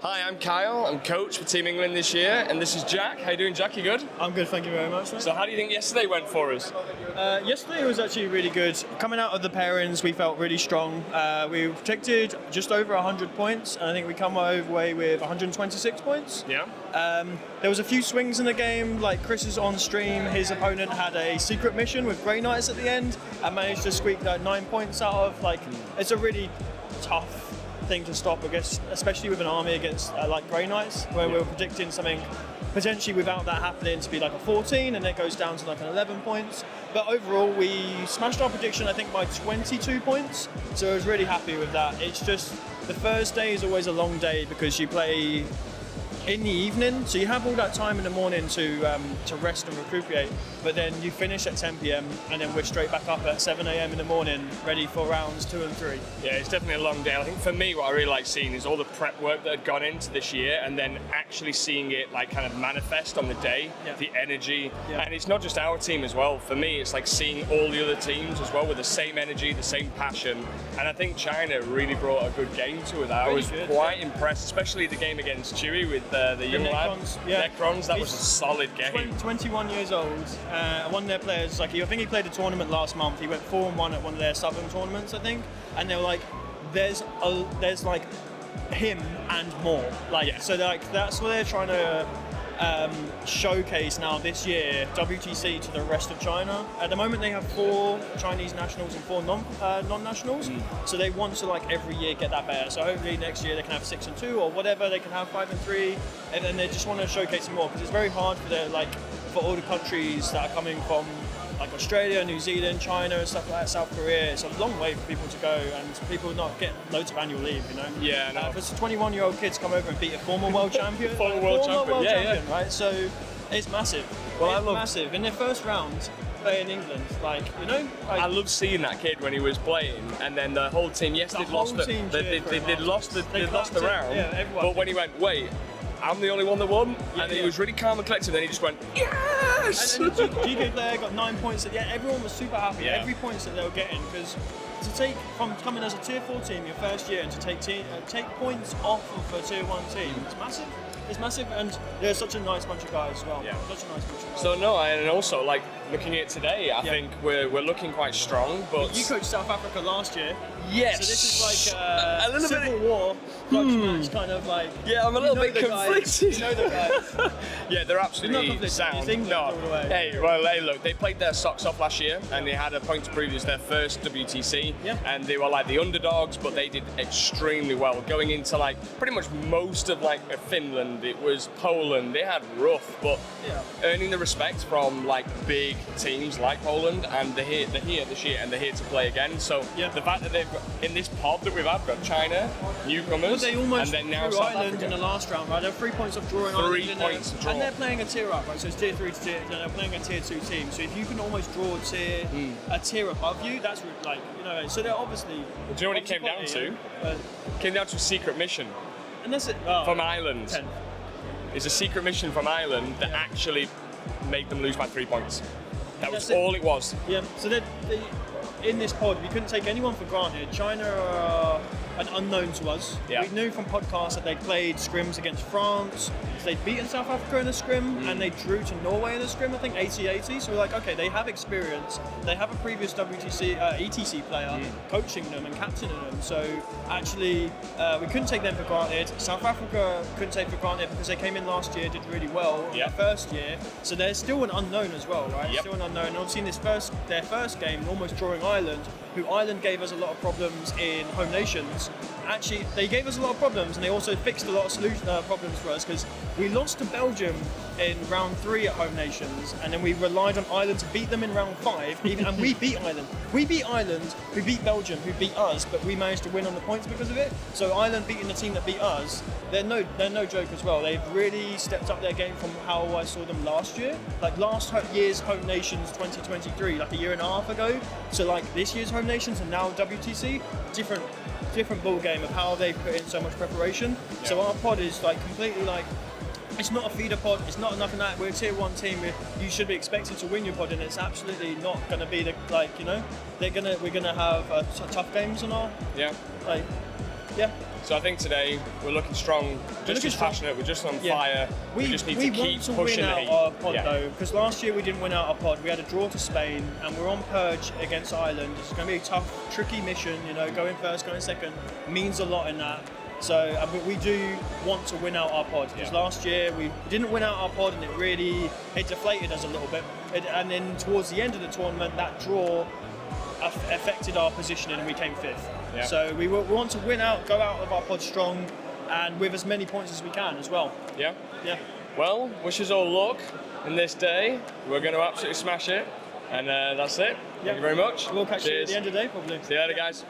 Hi, I'm Kyle. I'm coach for Team England this year, and this is Jack. How you doing, Jack? You good? I'm good, thank you very much, mate. So how do you think yesterday went for us? Yesterday was actually really good. Coming out of the pairings, we felt really strong. We predicted just over 100 points, and I think we come away with 126 points. Yeah. There was a few swings in the game, like Chris's on stream, his opponent had a secret mission with Grey Knights at the end, and managed to squeak 9 points out of. It's a really tough thing to stop, I guess, especially with an army against like Grey Knights, where we were predicting something potentially without that happening to be like a 14, and it goes down to like an 11 points. But overall, we smashed our prediction, I think, by 22 points. So I was really happy with that. It's just the first day is always a long day because you play in the evening, so you have all that time in the morning to rest and recuperate, but then you finish at 10 p.m. and then we're straight back up at 7 a.m. in the morning, ready for rounds 2 and 3. Yeah, it's definitely a long day. I think for me, what I really like seeing is all the prep work that had gone into this year, and then actually seeing it like kind of manifest on the day, the energy, and it's not just our team as well. For me, it's like seeing all the other teams as well with the same energy, the same passion, and I think China really brought a good game to it. I was quite impressed, especially the game against Chewy with the young lad, Necrons. That was a solid game. 21 years old. One of their players, I think he played a tournament last month. He went 4-1 at one of their southern tournaments, I think. And they were like, there's like him and more. So that's what they're trying to showcase now this year, WTC, to the rest of China. At the moment, they have 4 Chinese nationals and 4 non-nationals. So they want to every year get that better. So hopefully next year they can have 6 and 2 or whatever. They can have 5 and 3, and then they just want to showcase some more because it's very hard for all the countries that are coming from Australia, New Zealand, China, and stuff like that, South Korea. It's a long way for people to go, and people not get loads of annual leave, you know? Yeah, no. For 21-year-old kids to come over and beat a former world champion, world champion, right? So it's massive. Well, it's massive. In their first round, playing England, I love seeing that kid when he was playing, and then the whole team. Yes, they'd lost the round, but when he went, wait, I'm the only one that won, and he was really calm and collected. Then he just went, yes! And then the GK player got 9 points. Everyone was super happy. Every points that they were getting, because to take from coming as a tier 4 team your first year and to take points off of a tier 1 team, it's massive. It's massive, and they're such a nice bunch of guys as well. Yeah. Such a nice bunch of guys. So no, and also looking at it today, I think we're looking quite strong. But you coached South Africa last year. Yes. So this is like a little Civil War match, kind of like. Yeah, I'm a little bit conflicted. You know the guys. Yeah, they're absolutely sound. Hey, look, they played their socks off last year, and they had a point to prove. It was their first WTC, and they were like the underdogs, but they did extremely well. Going into pretty much most of Finland, it was Poland. They had rough, but earning the respect from big teams like Poland, and they're here this year, and they're here to play again. So the fact that they've got in this pod that we've had, got China, newcomers, they almost and then now drew South Ireland Africa. in the last round, right? They're 3 points off drawing Ireland. 3 points of draw. And they're playing a tier up, right? So it's tier 3 to tier. They're playing a tier 2 team. So if you can almost draw a tier above you, that's So they're obviously. Do you know what it came down to? It came down to a secret mission. And that's it. From Ireland. 10. It's a secret mission from Ireland that actually made them lose by 3 points. That was all it was. Yeah. So in this pod, we couldn't take anyone for granted. China are an unknown to us. Yeah. We knew from podcasts that they played scrims against France. They'd beaten South Africa in a scrim, and they drew to Norway in a scrim, I think 80-80. So we're like, okay, they have experience. They have a previous WTC, ETC player coaching them and captaining them. So actually, we couldn't take them for granted. South Africa couldn't take for granted because they came in last year, did really well their first year. So they're still an unknown as well, right? Still an unknown. And obviously in their first game, almost drawing Ireland, who Ireland gave us a lot of problems in home nations. Actually, they gave us a lot of problems, and they also fixed a lot of problems for us, because we lost to Belgium in round 3 at home nations, and then we relied on Ireland to beat them in round 5, and we beat Ireland. We beat Ireland, who beat Belgium, who beat us, but we managed to win on the points because of it. So Ireland beating the team that beat us, they're no joke as well. They've really stepped up their game from how I saw them last year. Last year's home nations 2023, a year and a half ago. So this year's home nations and now WTC, different ball game of how they put in so much preparation. So our pod is completely it's not a feeder pod, it's not nothing like that. We're a tier 1 team, you should be expected to win your pod, and it's absolutely not going to be we're going to have tough games and all. So I think today we're looking strong, just as passionate, we're just on fire. We just need to keep pushing the heat. We want to win out our pod though, because last year we didn't win out our pod. We had a draw to Spain, and we're on purge against Ireland. It's going to be a tough, tricky mission. You know, going first, going second means a lot in that. So we do want to win out our pod, because last year we didn't win out our pod, and it deflated us a little bit. And then towards the end of the tournament, that draw affected our positioning, and we came 5th. Yeah. So we want to win out, go out of our pod strong, and with as many points as we can as well. Yeah. Yeah. Well, wish us all luck in this day. We're going to absolutely smash it, and that's it. Thank you very much. We'll catch you at the end of the day, probably. See you later, guys.